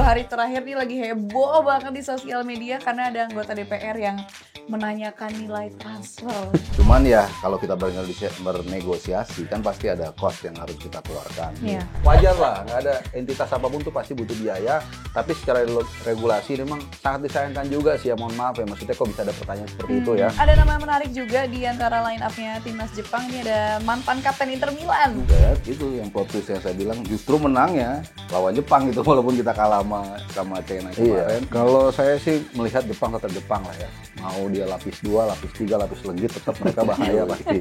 hari terakhir nih lagi heboh banget di sosial media karena ada anggota DPR yang menanyakan nilai transfer. Cuman ya kalau kita bernegosiasi kan pasti ada cost yang harus kita keluarkan. Iya. Wajar lah, nggak ada entitas apapun tuh pasti butuh biaya. Tapi secara regulasi memang sangat disayangkan juga sih ya, mohon maaf ya. Maksudnya kok bisa ada pertanyaan seperti itu ya. Ada nama menarik juga di antara line up-nya timnas Jepang. Ini ada mantan kapten Inter Milan. Ya, itu yang plot twist yang saya bilang justru menangnya lawan Jepang gitu walaupun kita kalah sama China kemarin. Iya. Kalau saya sih melihat Jepang tetap Jepang lah ya. Mau dia lapis 2, lapis 3, lapis legit tetap mereka bahaya pasti.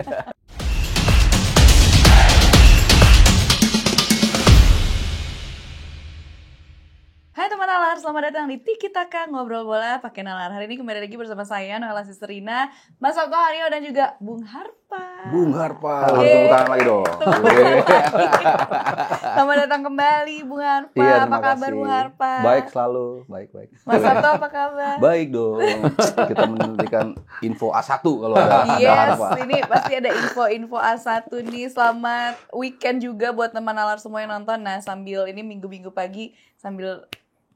Hai teman Nalar, selamat datang di Tiki Taka Ngobrol Bola pakai Nalar. Hari ini kembali lagi bersama saya, Noella Sisterina, Mas Okto Haryo dan juga Bung Harpa. Bung Harpa, Harus tepuk tangan lagi dong. Selamat datang kembali Bung Harpa. Iya, apa kabar Bung Harpa? Baik selalu, baik. Mas Okto apa kabar? Baik dong. kita menantikan info A1 kalau ada Yes, Harpa. ini pasti ada info-info A1 nih. Selamat weekend juga buat teman Nalar semua yang nonton. Nah, sambil ini minggu-minggu pagi sambil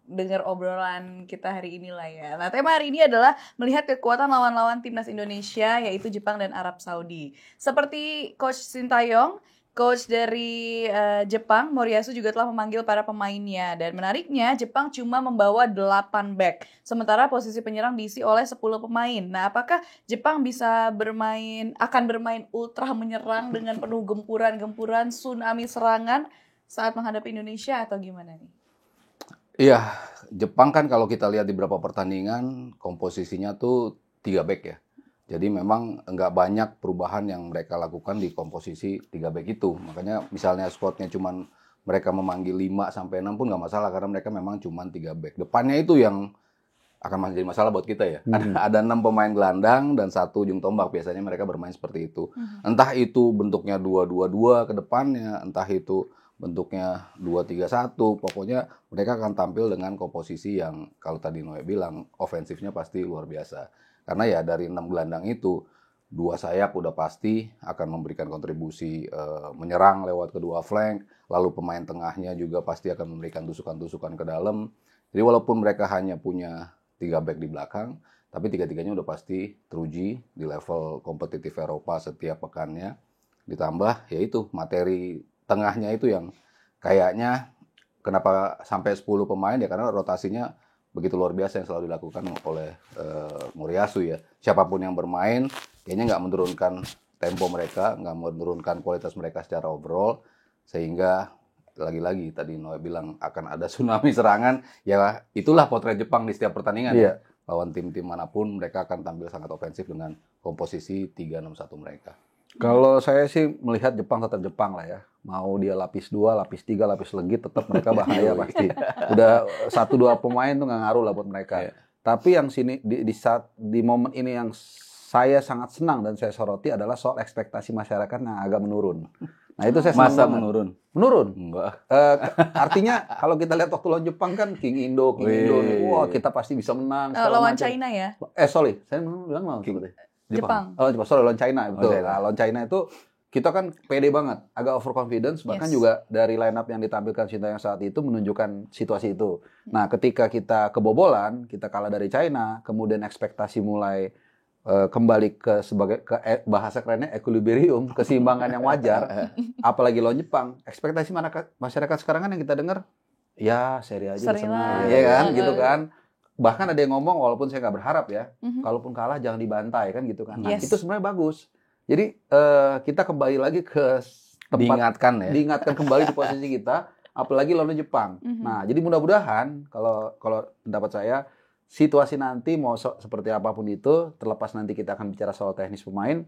dengar obrolan kita hari ini lah ya. Nah, tema hari ini adalah melihat kekuatan lawan-lawan timnas Indonesia yaitu Jepang dan Arab Saudi. Seperti Coach Sintayong, coach dari Jepang, Moriyasu juga telah memanggil para pemainnya. Dan menariknya, Jepang cuma membawa 8 back. Sementara posisi penyerang diisi oleh 10 pemain. Nah, apakah Jepang bisa akan bermain ultra menyerang dengan penuh gempuran-gempuran, tsunami serangan saat menghadapi Indonesia atau gimana nih? Iya, Jepang kan kalau kita lihat di beberapa pertandingan komposisinya tuh 3 back ya. Jadi memang nggak banyak perubahan yang mereka lakukan di komposisi 3 back itu. Makanya misalnya squadnya cuman mereka memanggil 5-6 pun nggak masalah karena mereka memang cuman 3 back. Depannya itu yang akan menjadi masalah buat kita ya. Ada 6 pemain gelandang dan 1 ujung tombak. Biasanya mereka bermain seperti itu. Entah itu bentuknya 2-2-2 ke depannya, entah itu bentuknya 2-3-1, pokoknya mereka akan tampil dengan komposisi yang kalau tadi Noe bilang ofensifnya pasti luar biasa. Karena ya dari 6 gelandang itu 2 sayap udah pasti akan memberikan kontribusi menyerang lewat kedua flank, lalu pemain tengahnya juga pasti akan memberikan tusukan-tusukan ke dalam. Jadi walaupun mereka hanya punya 3 back di belakang, tapi 3-3-nya udah pasti teruji di level kompetitif Eropa setiap pekannya. Ditambah yaitu materi tengahnya itu yang kayaknya kenapa sampai 10 pemain ya karena rotasinya begitu luar biasa yang selalu dilakukan oleh Moriyasu ya. Siapapun yang bermain kayaknya nggak menurunkan tempo mereka, nggak menurunkan kualitas mereka secara overall sehingga lagi-lagi tadi Noe bilang akan ada tsunami serangan ya itulah potret Jepang di setiap pertandingan ya. Lawan tim-tim manapun mereka akan tampil sangat ofensif dengan komposisi 3-6-1 mereka. Kalau saya sih melihat Jepang tetap Jepang lah ya. Mau dia lapis 2, lapis 3, lapis legit tetap mereka bahaya pasti. Udah 1-2 pemain tuh nggak ngaruh lah buat mereka. Tapi yang sini di momen ini yang saya sangat senang dan saya soroti adalah soal ekspektasi masyarakat yang agak menurun. Nah itu saya senang. Masa banget. menurun? Enggak. Artinya kalau kita lihat waktu lawan Jepang kan King Indo nih. Wah kita pasti bisa menang. Lawan China ya? Sorry, saya bilang lawan Jepang. Oh, sorry, lawan China. Betul. China. Lawan China itu kita kan pede banget, agak overconfidence, bahkan juga dari line up yang ditampilkan Sintayong saat itu menunjukkan situasi itu. Nah, ketika kita kebobolan, kita kalah dari China, kemudian ekspektasi mulai kembali ke bahasa kerennya equilibrium, keseimbangan yang wajar, apalagi lawan Jepang. Ekspektasi masyarakat sekarang kan yang kita dengar, ya seri aja senang, ya kan, gitu kan. Bahkan ada yang ngomong, walaupun saya nggak berharap ya, kalaupun kalah jangan dibantai kan gitu kan. Nah, itu sebenarnya bagus. Jadi kita kembali lagi ke tempat diingatkan kembali di posisi kita, apalagi lawan Jepang. Nah, jadi mudah-mudahan kalau pendapat saya situasi nanti mau seperti apapun itu, terlepas nanti kita akan bicara soal teknis pemain,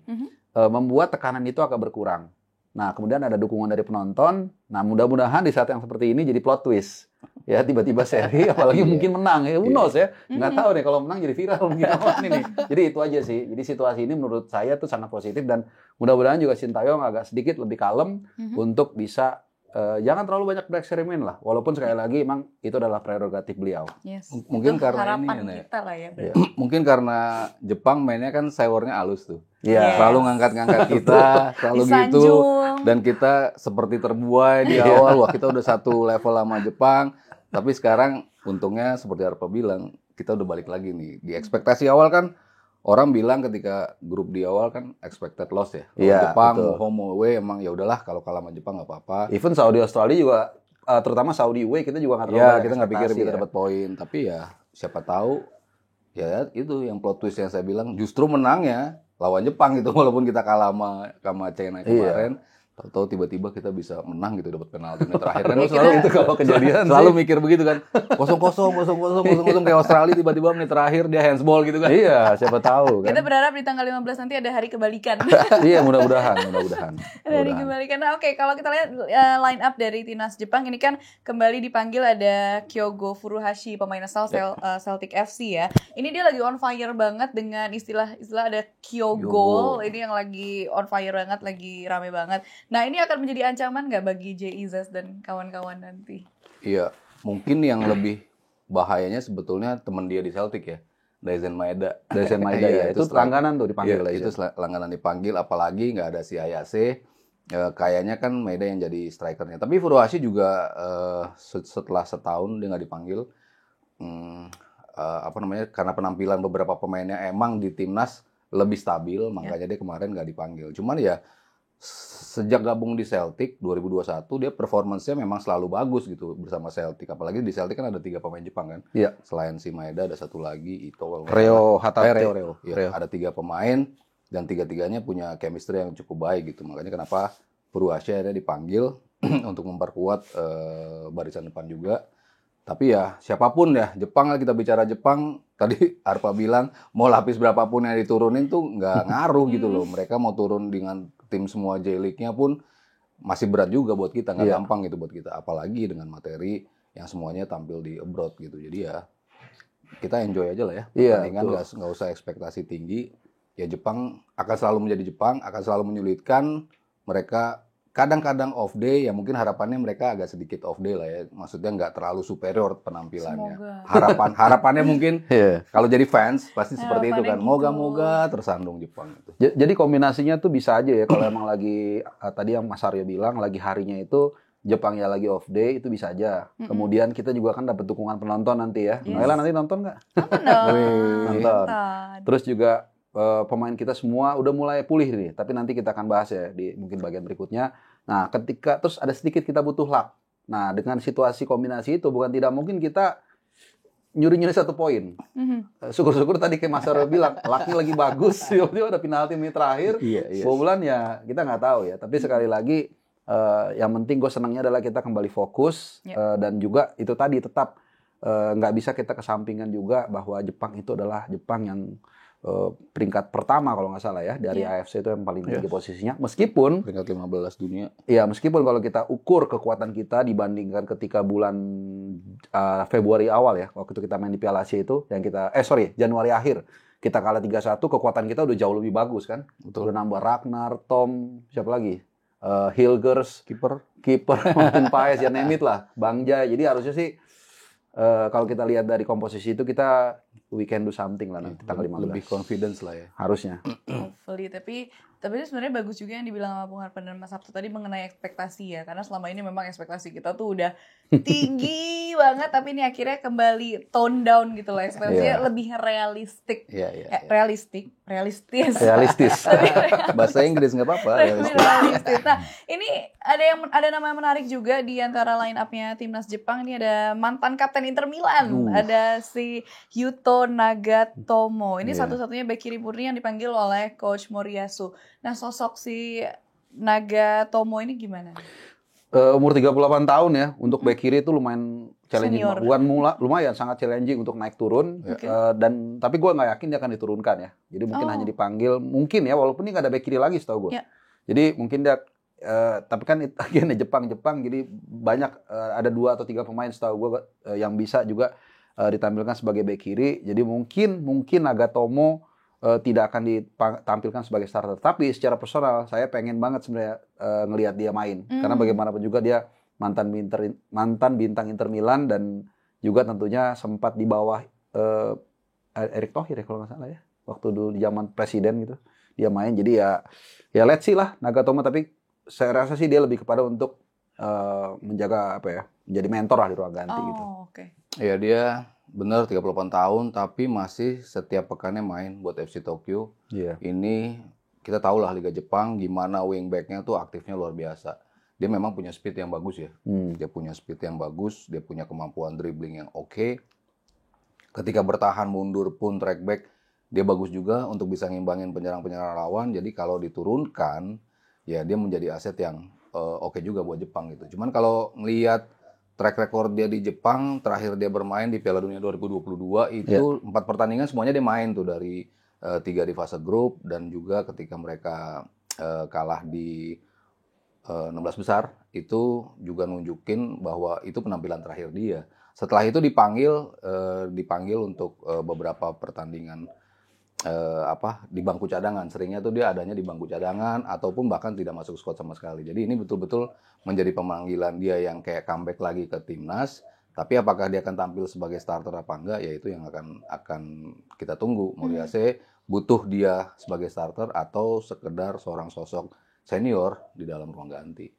membuat tekanan itu agak berkurang. Nah, kemudian ada dukungan dari penonton. Nah, mudah-mudahan di saat yang seperti ini jadi plot twist. Ya, tiba-tiba seri, apalagi mungkin menang. Ya, who knows ya. Nggak tahu deh, kalau menang jadi viral mungkin apa ini. Jadi itu aja sih. Jadi situasi ini menurut saya tuh sangat positif. Dan mudah-mudahan juga Sintayong agak sedikit lebih kalem untuk bisa jangan terlalu banyak bereksperimen lah. Walaupun sekali lagi emang itu adalah prerogatif beliau. Mungkin itu karena harapan ini kita lah ya. mungkin karena Jepang mainnya kan sewornya halus tuh. Iya. Selalu ngangkat-ngangkat kita, selalu gitu. Dan kita seperti terbuai di awal. Wah, kita udah satu level sama Jepang. Tapi sekarang untungnya seperti Arpa bilang, kita udah balik lagi nih. Di ekspektasi awal kan orang bilang ketika grup di awal kan expected loss ya. Lawan Iya, Jepang, betul. mau home mau away emang ya udahlah kalau kalah sama Jepang nggak apa-apa. Even Saudi Australia juga terutama Saudi away kita juga nggak terlalu Ya banyak kita nggak pikir ekspektasi kita ya. dapat poin, tapi ya siapa tahu ya itu yang plot twist yang saya bilang justru menangnya lawan Jepang gitu walaupun kita kalah sama China kemarin. Tahu-tahu tiba-tiba kita bisa menang gitu dapat penalti menit terakhir kan Ya, selalu kita- Itu kalau kejadian selalu sih. mikir begitu kan 0-0 kayak Australia tiba-tiba menit terakhir dia handsball gitu kan. Iya, siapa tahu kan. Kita berharap di tanggal 15 nanti ada hari kebalikan. Iya, mudah-mudahan. Dari kebalikan. Nah, oke, kalau kita lihat line up dari timnas Jepang ini kan kembali dipanggil ada Kyogo Furuhashi, pemain asal Celtic FC ya. Ini dia lagi on fire banget dengan istilah ada Kyogo. Ini yang lagi on fire banget, lagi rame banget. Nah, ini akan menjadi ancaman nggak bagi J.I. dan kawan-kawan nanti? Iya, mungkin yang lebih bahayanya sebetulnya teman dia di Celtic ya. Daisen Maeda. Daisen Maeda ya, itu langganan tuh dipanggil. Iya, itu langganan dipanggil, apalagi nggak ada si Ayase. Kayaknya kan Maeda yang jadi strikernya. Tapi Furuhashi juga setelah setahun dia nggak dipanggil. Karena penampilan beberapa pemainnya emang di timnas lebih stabil, makanya dia kemarin nggak dipanggil. Cuman ya sejak gabung di Celtic 2021 dia performance-nya memang selalu bagus gitu bersama Celtic. Apalagi di Celtic kan ada 3 pemain Jepang kan. Iya. Selain si Maeda ada satu lagi Ito. Reo Hatate. Reo. Ya, ada 3 pemain dan 3-tiganya punya chemistry yang cukup baik gitu. Makanya kenapa Furuhashi akhirnya dipanggil untuk memperkuat barisan depan juga. Tapi ya siapapun ya, Jepang kita bicara Jepang, tadi Arpa bilang mau lapis berapapun yang diturunin tuh nggak ngaruh gitu loh. Mereka mau turun dengan tim semua J-League-nya pun masih berat juga buat kita, nggak gampang gitu buat kita. Apalagi dengan materi yang semuanya tampil di abroad gitu. Jadi ya kita enjoy aja lah ya. Pertandingan nggak usah ekspektasi tinggi. Ya Jepang akan selalu menjadi Jepang, akan selalu menyulitkan. Mereka kadang-kadang off day, ya mungkin harapannya mereka agak sedikit off day lah ya. Maksudnya nggak terlalu superior penampilannya. Semoga. Harapannya mungkin kalau jadi fans pasti seperti itu kan. Harapannya Moga-moga tersandung Jepang itu. Jadi kombinasinya tuh bisa aja ya kalau emang lagi tadi yang Mas Aryo bilang lagi harinya itu Jepang ya lagi off day itu bisa aja. Kemudian kita juga kan dapat dukungan penonton nanti ya. Naila nanti nonton nggak? Nonton. Terus juga pemain kita semua udah mulai pulih nih, tapi nanti kita akan bahas ya di mungkin bagian berikutnya. Nah, terus ada sedikit kita butuh luck. Nah, dengan situasi kombinasi itu bukan tidak mungkin kita nyuri-nyuri 1 poin. Syukur-syukur tadi kayak Mas Aryo bilang, lucknya lagi bagus, tiba-tiba ada penalti menit terakhir. Bobolan ya kita nggak tahu ya. Tapi sekali lagi yang penting gue senangnya adalah kita kembali fokus dan juga itu tadi tetap nggak bisa kita kesampingan juga bahwa Jepang itu adalah Jepang yang peringkat pertama kalau nggak salah ya dari AFC itu yang paling tinggi posisinya, meskipun peringkat 15 dunia. Iya, meskipun kalau kita ukur kekuatan kita dibandingkan ketika bulan Februari awal ya, waktu itu kita main di Piala Asia itu yang kita Januari akhir kita kalah 3-1, kekuatan kita udah jauh lebih bagus kan. Udah nambah Ragnar, Tom, siapa lagi? Hilgers, kiper Martin Paes, ya name it lah, Bang Jai. Jadi harusnya sih kalau kita lihat dari komposisi itu we can do something lah nanti tanggal 15. Lebih confidence lah ya. Harusnya. Hopefully, tapi itu sebenarnya bagus juga yang dibilang sama Bung Harpan dan Mas Sabtu tadi mengenai ekspektasi ya, karena selama ini memang ekspektasi kita tuh udah tinggi banget, tapi ini akhirnya kembali tone down gitu lah, ekspektasinya lebih realistis. Bahasa Inggris nggak apa-apa. Realistis. Nah, ini ada nama yang menarik juga di antara line up-nya timnas Jepang. Ini ada mantan kapten Inter Milan, ada si Yuto Nagatomo. Ini satu-satunya bek kiri murni yang dipanggil oleh Coach Moriyasu. Nah, sosok si Nagatomo ini gimana? Umur 38 tahun ya, untuk bek kiri itu lumayan challenging. Senior. Lumayan sangat challenging untuk naik turun. Tapi gue nggak yakin dia akan diturunkan ya. Jadi mungkin hanya dipanggil, mungkin ya, walaupun ini nggak ada bek kiri lagi setahu gue. Jadi mungkin dia, tapi kan akhirnya Jepang, jadi banyak ada 2 atau 3 pemain setahu gue yang bisa juga ditampilkan sebagai bek kiri. Jadi mungkin Nagatomo tidak akan ditampilkan sebagai starter. Tapi secara personal saya pengen banget sebenarnya ngelihat dia main. Karena bagaimanapun juga dia mantan bintang Inter Milan dan juga tentunya sempat di bawah Erick Thohir ya kalau nggak salah ya. Waktu dulu di zaman presiden gitu dia main. Jadi ya let's see lah Nagatomo, tapi saya rasa sih dia lebih kepada untuk menjaga menjadi mentor lah di ruang ganti gitu. Oke. Ya dia benar 38 tahun tapi masih setiap pekannya main buat FC Tokyo. Iya. Ini kita tahu lah Liga Jepang gimana wingback-nya tuh aktifnya luar biasa. Dia memang punya speed yang bagus ya. Dia punya speed yang bagus, dia punya kemampuan dribbling yang oke. Ketika bertahan mundur pun track back dia bagus juga untuk bisa ngimbangin penyerang-penyerang lawan. Jadi kalau diturunkan ya dia menjadi aset yang oke juga buat Jepang gitu. Cuman kalau ngelihat track record dia di Jepang, terakhir dia bermain di Piala Dunia 2022 itu 4 pertandingan semuanya dia main tuh dari 3 di fase grup dan juga ketika mereka kalah di 16 besar itu juga nunjukin bahwa itu penampilan terakhir dia. Setelah itu dipanggil untuk beberapa pertandingan di bangku cadangan. Seringnya tuh dia adanya di bangku cadangan ataupun bahkan tidak masuk squad sama sekali. Jadi ini betul-betul menjadi pemanggilan dia yang kayak comeback lagi ke timnas. Tapi apakah dia akan tampil sebagai starter apa enggak, ya itu yang akan kita tunggu. Moriase butuh dia sebagai starter atau sekedar seorang sosok senior di dalam ruang ganti.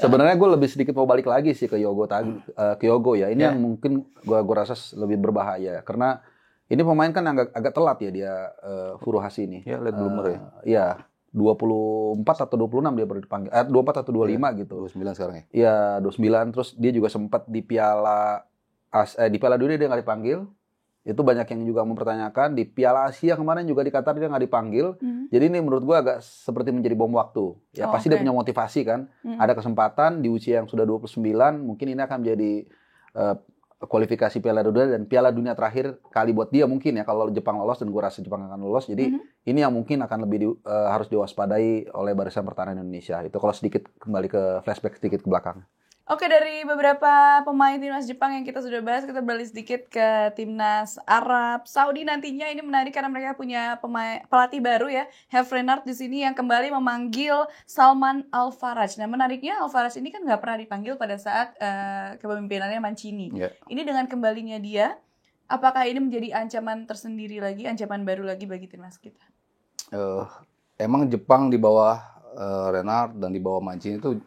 Sebenarnya gue lebih sedikit mau balik lagi sih ke Kyogo ya. Ini yang mungkin gue rasa lebih berbahaya karena ini pemain kan agak telat ya dia Furuhashi ini. Ya, late bloomer ya. Iya, 24 atau 26 dia baru dipanggil. 24 atau 25 gitu. 29 sekarang ya. Iya, 29 terus dia juga sempat di Piala Dunia dia nggak dipanggil. Itu banyak yang juga mempertanyakan. Di Piala Asia kemarin juga di Qatar dia nggak dipanggil. Jadi ini menurut gua agak seperti menjadi bom waktu. Ya pasti dia punya motivasi kan. Ada kesempatan di usia yang sudah 29, mungkin ini akan menjadi kualifikasi Piala Dunia dan Piala Dunia terakhir kali buat dia mungkin ya kalau Jepang lolos dan gue rasa Jepang akan lolos. Jadi ini yang mungkin akan lebih harus diwaspadai oleh barisan pertahanan Indonesia. Itu kalau sedikit kembali ke flashback sedikit ke belakang. Oke, dari beberapa pemain timnas Jepang yang kita sudah bahas, kita beralih sedikit ke timnas Arab Saudi nantinya. Ini menarik karena mereka punya pelatih baru ya, Herve Renard di sini yang kembali memanggil Salman Al-Faraj. Nah, menariknya Al-Faraj ini kan nggak pernah dipanggil pada saat kepemimpinannya Mancini. Yeah. Ini dengan kembalinya dia, apakah ini menjadi ancaman tersendiri lagi, ancaman baru lagi bagi timnas kita? Emang Jepang di bawah Renard dan di bawah Mancini itu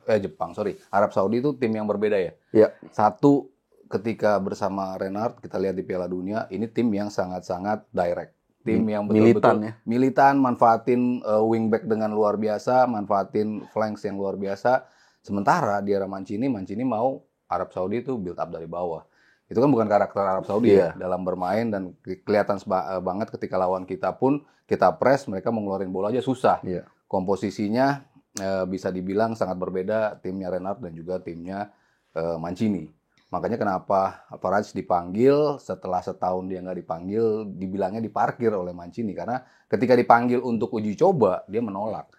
Arab Saudi itu tim yang berbeda ya. Iya. Satu ketika bersama Renard kita lihat di Piala Dunia ini tim yang sangat-sangat direct. Tim yang betul-betul militan, manfaatin wingback dengan luar biasa, manfaatin flanks yang luar biasa. Sementara di era Mancini mau Arab Saudi itu build up dari bawah. Itu kan bukan karakter Arab Saudi ya dalam bermain dan kelihatan banget ketika lawan kita pun kita press mereka mau ngeluarin bola aja susah. Iya. Komposisinya bisa dibilang sangat berbeda timnya Renard dan juga timnya Mancini. Makanya kenapa Faraj dipanggil setelah setahun dia nggak dipanggil, dibilangnya diparkir oleh Mancini karena ketika dipanggil untuk uji coba dia menolak.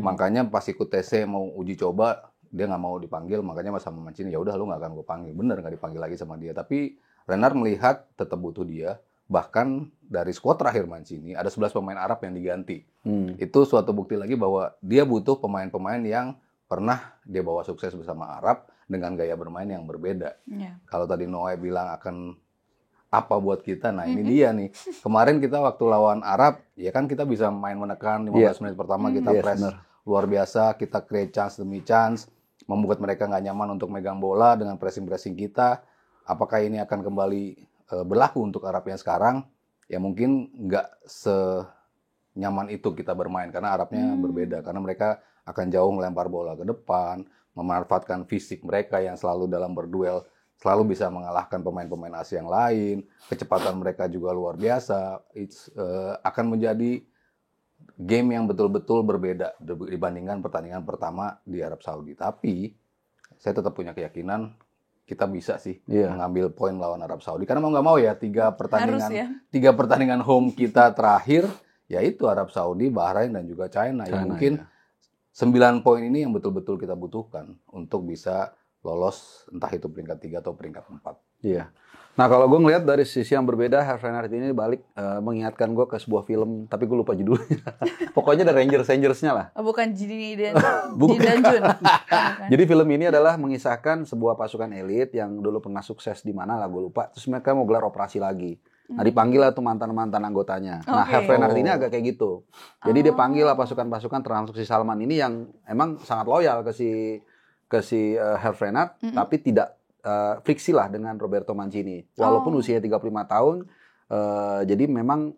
Makanya pas ikut TC mau uji coba dia nggak mau dipanggil, makanya sama Mancini ya udah lu nggak akan gue panggil. Bener nggak dipanggil lagi sama dia. Tapi Renard melihat tetap butuh dia. Bahkan dari skuad terakhir Mancini ada 11 pemain Arab yang diganti. Itu suatu bukti lagi bahwa dia butuh pemain-pemain yang pernah dia bawa sukses bersama Arab dengan gaya bermain yang berbeda. Kalau tadi Noe bilang akan apa buat kita, nah ini dia nih. Kemarin kita waktu lawan Arab, ya kan kita bisa main menekan 15 menit pertama kita press luar biasa, kita create chance demi chance, membuat mereka nggak nyaman untuk megang bola dengan pressing-pressing kita. Apakah ini akan kembali berlaku untuk Arab yang sekarang? Ya mungkin nggak senyaman itu kita bermain karena Arabnya berbeda karena mereka akan jauh melempar bola ke depan, memanfaatkan fisik mereka yang selalu dalam berduel selalu bisa mengalahkan pemain-pemain Asia yang lain, kecepatan mereka juga luar biasa. Akan menjadi game yang betul-betul berbeda dibandingkan pertandingan pertama di Arab Saudi. Tapi saya tetap punya keyakinan kita bisa sih mengambil poin lawan Arab Saudi karena mau nggak mau ya tiga pertandingan home kita terakhir yaitu Arab Saudi, Bahrain dan juga China yang mungkin 9 poin ini yang betul-betul kita butuhkan untuk bisa lolos entah itu peringkat 3 atau peringkat 4. Iya. Nah kalau gue ngelihat dari sisi yang berbeda, Herve Renard ini balik mengingatkan gue ke sebuah film, tapi gue lupa judulnya. Pokoknya ada Rangers-nya lah. Bukan Ginny dan Jun. Jadi film ini adalah mengisahkan sebuah pasukan elit yang dulu pernah sukses di mana lah gue lupa. Terus mereka mau gelar operasi lagi. Nah dipanggil lah tuh mantan-mantan anggotanya. Nah Herve Renard ini agak kayak gitu. Jadi dia panggil lah pasukan-pasukan termasuk si Salman ini yang emang sangat loyal ke si ke si Herfrenat, tapi tidak friksi lah dengan Roberto Mancini. Walaupun usia 35 tahun, jadi memang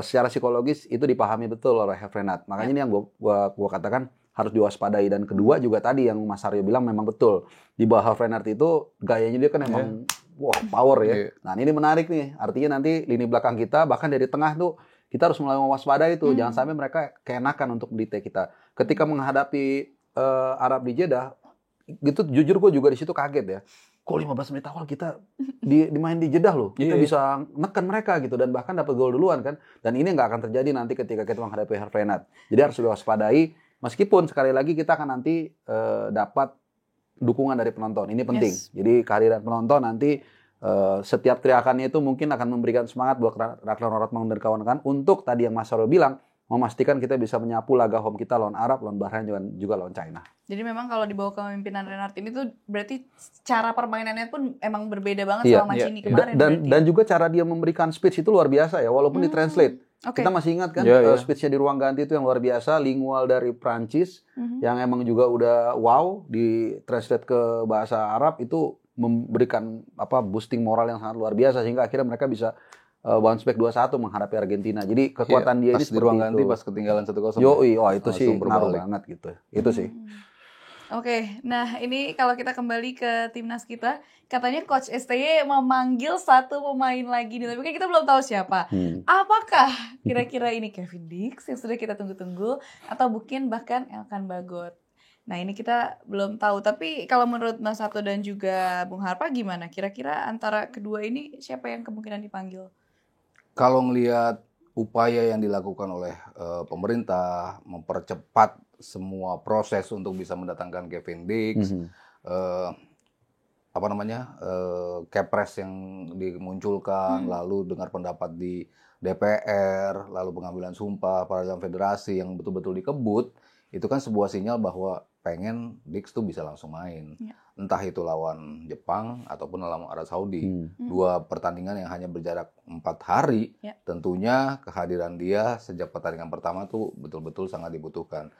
secara psikologis itu dipahami betul oleh Herfrenat. Makanya ini yang gua katakan harus diwaspadai. Dan kedua juga tadi yang Mas Aryo bilang memang betul. Di bawah Herfrenat itu gayanya dia kan emang wah power ya. Nah ini menarik nih. Artinya nanti lini belakang kita bahkan dari tengah tuh kita harus mulai mewaspadai itu. Jangan sampai mereka keenakan untuk melite kita. Ketika menghadapi Arab di Jeddah, gitu jujur gue juga di situ kaget ya. Kok 15 menit awal kita dimain di Jeddah loh. Kita bisa neken mereka gitu dan bahkan dapat gol duluan kan. Dan ini nggak akan terjadi nanti ketika kita menghadapi Herfrenat. Jadi harus diwaspadai. Meskipun sekali lagi kita akan nanti dapat dukungan dari penonton. Ini penting. Jadi kehadiran penonton nanti setiap teriakannya itu mungkin akan memberikan semangat buat Ragnar Rotman dan kawan-kawan untuk tadi yang Mas Saro bilang, memastikan kita bisa menyapu laga home kita lawan Arab, lawan Bahrain, juga lawan China. Jadi memang kalau di bawah kepemimpinan Reinhard ini tuh berarti cara permainannya pun emang berbeda banget sama Mancini kemarin. Dan juga cara dia memberikan speech itu luar biasa ya, walaupun ditranslate. Kita masih ingat kan speech-nya di ruang ganti itu yang luar biasa, lingual dari Prancis, yang emang juga udah wow, ditranslate ke bahasa Arab itu memberikan boosting moral yang sangat luar biasa sehingga akhirnya mereka bisa bounce back 2-1 menghadapi Argentina. Jadi kekuatan dia ini seperti di ruang ganti pas ketinggalan 1-0. Itu sih ngaruh banget gitu. Itu sih. Oke, nah ini kalau kita kembali ke timnas kita, katanya Coach STY memanggil satu pemain lagi nih, tapi kan kita belum tahu siapa. Apakah kira-kira ini Kevin Dix yang sudah kita tunggu-tunggu atau mungkin bahkan Elkan Bagot? Nah ini kita belum tahu, tapi kalau menurut Mas Sato dan juga Bung Harpa gimana? Kira-kira antara kedua ini siapa yang kemungkinan dipanggil? Kalau melihat upaya yang dilakukan oleh pemerintah mempercepat semua proses untuk bisa mendatangkan Kevin Dix, Kepres yang dimunculkan, lalu dengar pendapat di DPR, lalu pengambilan sumpah para dalam federasi yang betul-betul dikebut, itu kan sebuah sinyal bahwa pengen Dix tuh bisa langsung main. Entah itu lawan Jepang ataupun lawan Arab Saudi. Dua pertandingan yang hanya berjarak 4 hari, tentunya kehadiran dia sejak pertandingan pertama tuh betul-betul sangat dibutuhkan.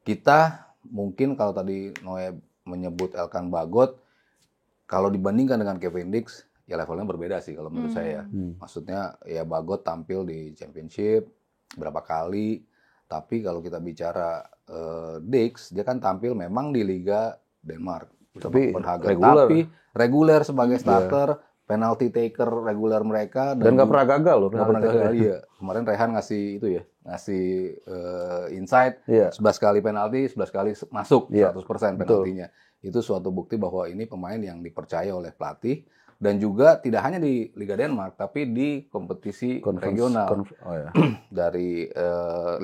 Kita mungkin kalau tadi Noe menyebut Elkan Bagot, kalau dibandingkan dengan Kevin Dix, ya levelnya berbeda sih kalau menurut saya. Maksudnya ya Bagot tampil di Championship berapa kali, tapi kalau kita bicara Dix, dia kan tampil memang di Liga Denmark. Tapi reguler sebagai starter, penalty taker reguler mereka. Dan nggak pernah gagal loh. Nggak pernah gagal, iya. Kemarin Rehan ngasih insight, 11 kali penalti, 11 kali masuk, 100% penaltinya. Itu suatu bukti bahwa ini pemain yang dipercaya oleh pelatih. Dan juga tidak hanya di Liga Denmark, tapi di kompetisi regional dari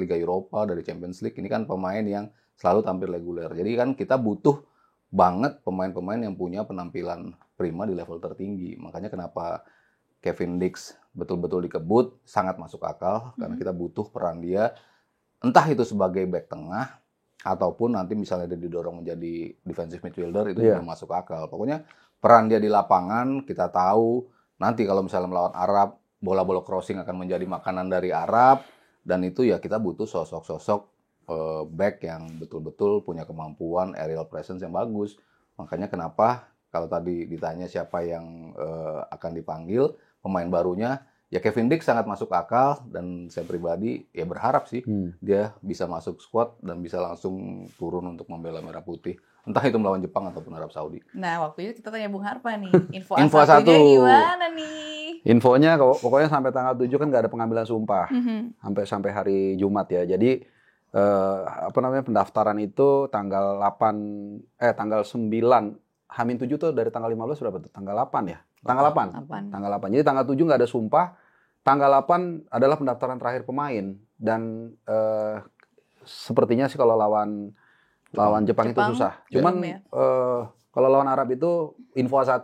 Liga Eropa, dari Champions League. Ini kan pemain yang selalu tampil reguler. Jadi kan kita butuh banget pemain-pemain yang punya penampilan prima di level tertinggi. Makanya kenapa Kevin Dix betul-betul dikebut, sangat masuk akal. Karena kita butuh peran dia, entah itu sebagai back tengah, ataupun nanti misalnya dia didorong menjadi defensive midfielder, itu juga masuk akal. Pokoknya peran dia di lapangan, kita tahu nanti kalau misalnya melawan Arab, bola-bola crossing akan menjadi makanan dari Arab, dan itu ya kita butuh sosok-sosok back yang betul-betul punya kemampuan aerial presence yang bagus. Makanya kenapa kalau tadi ditanya siapa yang akan dipanggil, pemain barunya, ya Kevin Dix sangat masuk akal, dan saya pribadi ya berharap sih dia bisa masuk squad dan bisa langsung turun untuk membela Merah Putih. Entah itu melawan Jepang ataupun Arab Saudi. Nah, waktu itu kita tanya Bung Harpa nih, info A1-nya gimana nih? Infonya pokoknya sampai tanggal 7 kan nggak ada pengambilan sumpah. Sampai hari Jumat ya. Jadi pendaftaran itu tanggal 9 H-7 tuh dari tanggal 15 berapa tuh? Tanggal 8 ya? Tanggal 8. Tanggal 8. Jadi tanggal 7 nggak ada sumpah. Tanggal 8 adalah pendaftaran terakhir pemain. Dan sepertinya sih kalau lawan Jepang itu susah. Cuman kalau lawan Arab itu info A1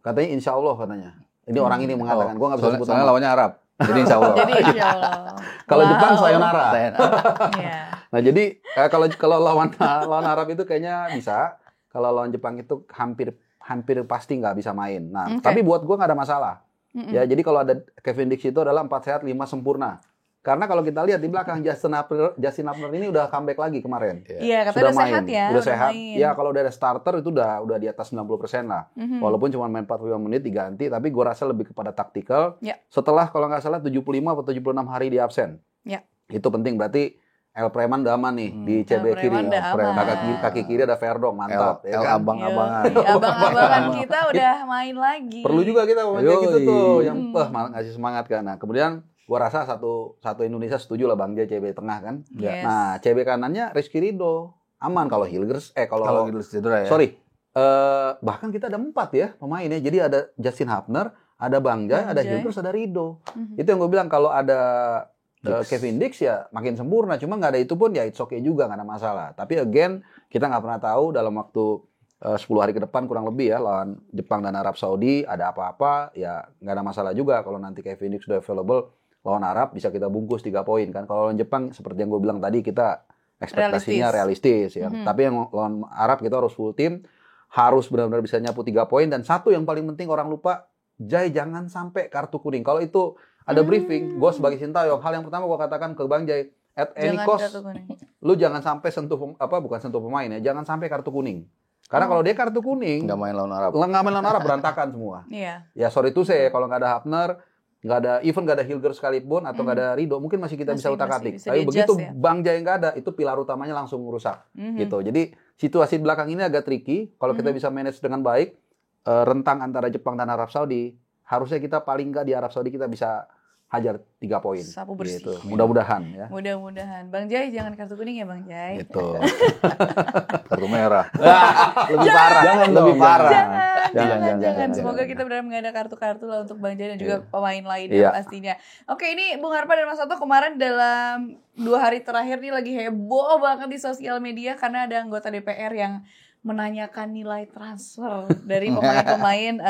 katanya insya Allah katanya. Ini orang ini mengatakan. Gue nggak bisa sebut soalnya lawannya Arab. Jadi insya Allah. Kalau Jepang sayonara. Nah jadi kalau lawan Arab itu kayaknya bisa. Kalau lawan Jepang itu hampir pasti nggak bisa main. Nah tapi buat gue nggak ada masalah. Ya jadi kalau ada Kevin Dix itu adalah 4 sehat 5 sempurna. Karena kalau kita lihat di belakang Justin Hubner ini udah comeback lagi kemarin. Iya, katanya udah sehat ya. Udah sehat. Main. Ya kalau udah ada starter itu udah di atas 90% lah. Walaupun cuma main 45 menit diganti, tapi gue rasa lebih kepada taktikal. Ya. Setelah kalau nggak salah 75 atau 76 hari di absen. Ya. Itu penting, berarti El Preman udah aman nih di CB kiri. Kaki kiri ada Verdong, mantap. El abang-abangan. Abang-abangan kita udah main lagi. Perlu juga kita pemain kayak gitu tuh, yang ngasih semangat kan. Nah, kemudian gua rasa satu Indonesia setuju lah Bang Jai CB tengah kan. Yes. Nah, CB kanannya Rizky Ridho. Aman kalau Hilgers kalau Hilgers cedera ya. Sorry. Bahkan kita ada 4 ya pemainnya. Jadi ada Justin Hubner, ada Bang Jai, ada Hilgers, ada Ridho. Itu yang gue bilang, kalau ada Kevin Dix ya makin sempurna. Cuma nggak ada itu pun ya it's okay juga, nggak ada masalah. Tapi again, kita nggak pernah tahu dalam waktu 10 hari ke depan kurang lebih ya, lawan Jepang dan Arab Saudi ada apa-apa ya nggak ada masalah juga. Kalau nanti Kevin Dix sudah available lawan Arab, bisa kita bungkus 3 poin kan. Kalau lawan Jepang seperti yang gue bilang tadi, kita ekspektasinya realistis ya. Tapi yang lawan Arab kita harus full tim, harus benar-benar bisa nyapu 3 poin. Dan satu yang paling penting orang lupa, Jai jangan sampai kartu kuning. Kalau itu ada briefing, gue sebagai Sintayong, hal yang pertama gue katakan ke Bang Jai, at any cost, lu jangan sampai bukan sentuh pemain ya, jangan sampai kartu kuning. Karena kalau dia kartu kuning, nggak main lawan Arab, berantakan semua. Iya. Ya sorry tuh saya, kalau nggak ada Hubner, nggak ada Hilger sekalipun, atau nggak ada Ridho, mungkin masih kita bisa utak-atik. Tapi begitu ya? Bang Jai nggak ada, itu pilar utamanya langsung rusak. Gitu. Jadi situasi belakang ini agak tricky. Kalau kita bisa manage dengan baik, rentang antara Jepang dan Arab Saudi, harusnya kita paling nggak di Arab Saudi kita bisa hajar 3 poin. Sapu bersih. Gitu. Mudah-mudahan ya. Mudah-mudahan. Bang Jai jangan kartu kuning ya Bang Jai. Gitu. kartu merah. Lebih parah. Lebih parah. Jangan. Semoga kita benar nggak ada kartu-kartu lah untuk Bang Jai dan juga pemain lainnya pastinya. Oke, ini Bung Harpa dan Mas Sato kemarin dalam 2 hari terakhir nih lagi heboh banget di sosial media karena ada anggota DPR yang menanyakan nilai transfer dari pemain-pemain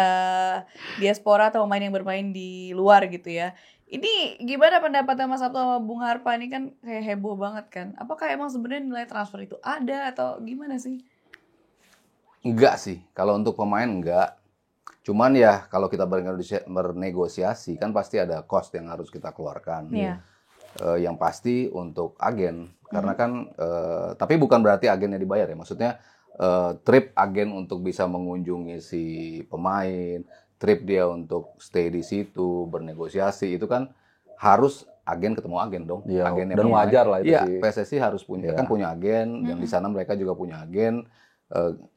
diaspora atau pemain yang bermain di luar gitu ya. Ini gimana pendapatnya Mas Sabto sama Bung Harpa? Ini kan kayak heboh banget kan. Apakah emang sebenarnya nilai transfer itu ada atau gimana sih? Enggak sih. Kalau untuk pemain enggak. Cuman ya kalau kita bernegosiasi kan pasti ada cost yang harus kita keluarkan. Iya. Yang pasti untuk agen. Karena kan, tapi bukan berarti agennya dibayar ya. Maksudnya trip agen untuk bisa mengunjungi si pemain, trip dia untuk stay di situ, bernegosiasi, itu kan harus agen ketemu agen dong. Ya, agen dan wajar lah itu sih. PSSI harus punya, kan punya agen, dan di sana mereka juga punya agen.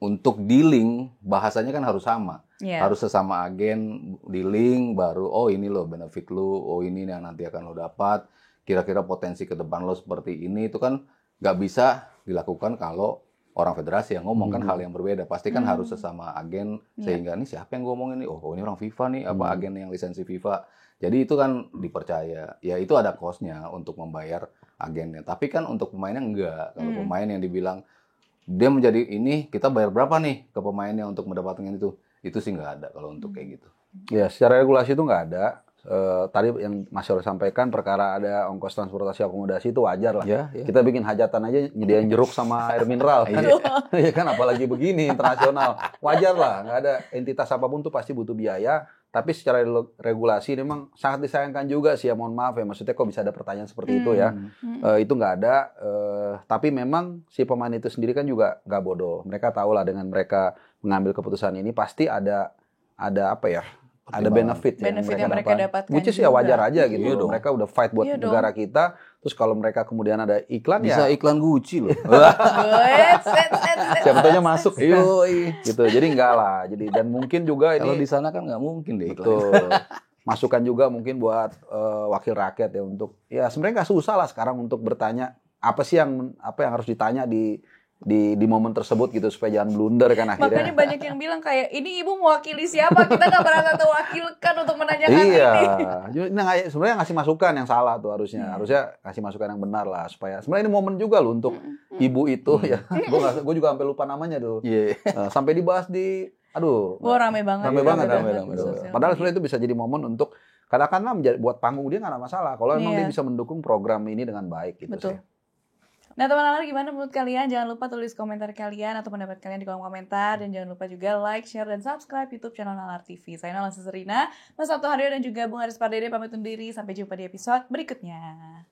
Untuk dealing, bahasanya kan harus sama. Harus sesama agen, dealing, baru, oh ini loh benefit lu, oh ini yang nanti akan lo dapat, kira-kira potensi ke depan lo seperti ini, itu kan nggak bisa dilakukan kalau orang federasi yang ngomong kan hal yang berbeda. Pasti kan harus sesama agen, sehingga nih siapa yang ngomong ini? Oh ini orang FIFA nih, apa agen yang lisensi FIFA. Jadi itu kan dipercaya. Ya itu ada cost-nya untuk membayar agennya. Tapi kan untuk pemainnya enggak. Kalau pemain yang dibilang dia menjadi ini, kita bayar berapa nih ke pemainnya untuk mendapatkan itu sih nggak ada kalau untuk kayak gitu. Ya secara regulasi itu nggak ada. Tadi yang Mas Yor sampaikan perkara ada ongkos transportasi akomodasi itu wajar lah. Ya. Kita bikin hajatan aja nyediain jeruk sama air mineral kan. Ya kan apalagi begini internasional. Wajar lah, nggak ada entitas apapun tuh pasti butuh biaya. Tapi secara regulasi memang sangat disayangkan juga sih ya, mohon maaf ya. Maksudnya kok bisa ada pertanyaan seperti itu ya. Itu nggak ada. Tapi memang si pemain itu sendiri kan juga nggak bodoh. Mereka tahu lah dengan mereka mengambil keputusan ini pasti ada apa ya? Ada benefit yang mereka dapatkan. Which is ya wajar aja gitu. Mereka udah fight buat negara kita. Terus kalau mereka kemudian ada iklan bisa iklan Gucci loh. Siapa tahunya masuk. Gitu. Jadi enggak lah. Jadi dan mungkin juga ini kalau di sana kan nggak mungkin deh iklan. Betul. Masukan juga mungkin buat wakil rakyat ya untuk ya sebenarnya nggak susah lah sekarang untuk bertanya apa yang harus ditanya di momen tersebut gitu supaya jangan blunder kan akhirnya. Makanya banyak yang bilang kayak ini ibu mewakili siapa, kita nggak merasa terwakilkan untuk menanyakan ini. Iya, sebenarnya ngasih masukan yang salah tuh harusnya ngasih masukan yang benar lah supaya sebenarnya ini momen juga loh untuk ibu itu ya. Gue juga sampai lupa namanya tuh. Sampai dibahas di rame banget. Padahal sebenarnya itu bisa jadi momen untuk katakanlah buat panggung dia nggak ada masalah kalau emang dia bisa mendukung program ini dengan baik gitu. Betul. Sih. Nah teman Nalar gimana menurut kalian? Jangan lupa tulis komentar kalian atau pendapat kalian di kolom komentar. Dan jangan lupa juga like, share, dan subscribe YouTube channel Nalar TV. Saya Nalar Serina, Mas Sabto Haryo dan juga Bung Haris Pardede pamit undur diri. Sampai jumpa di episode berikutnya.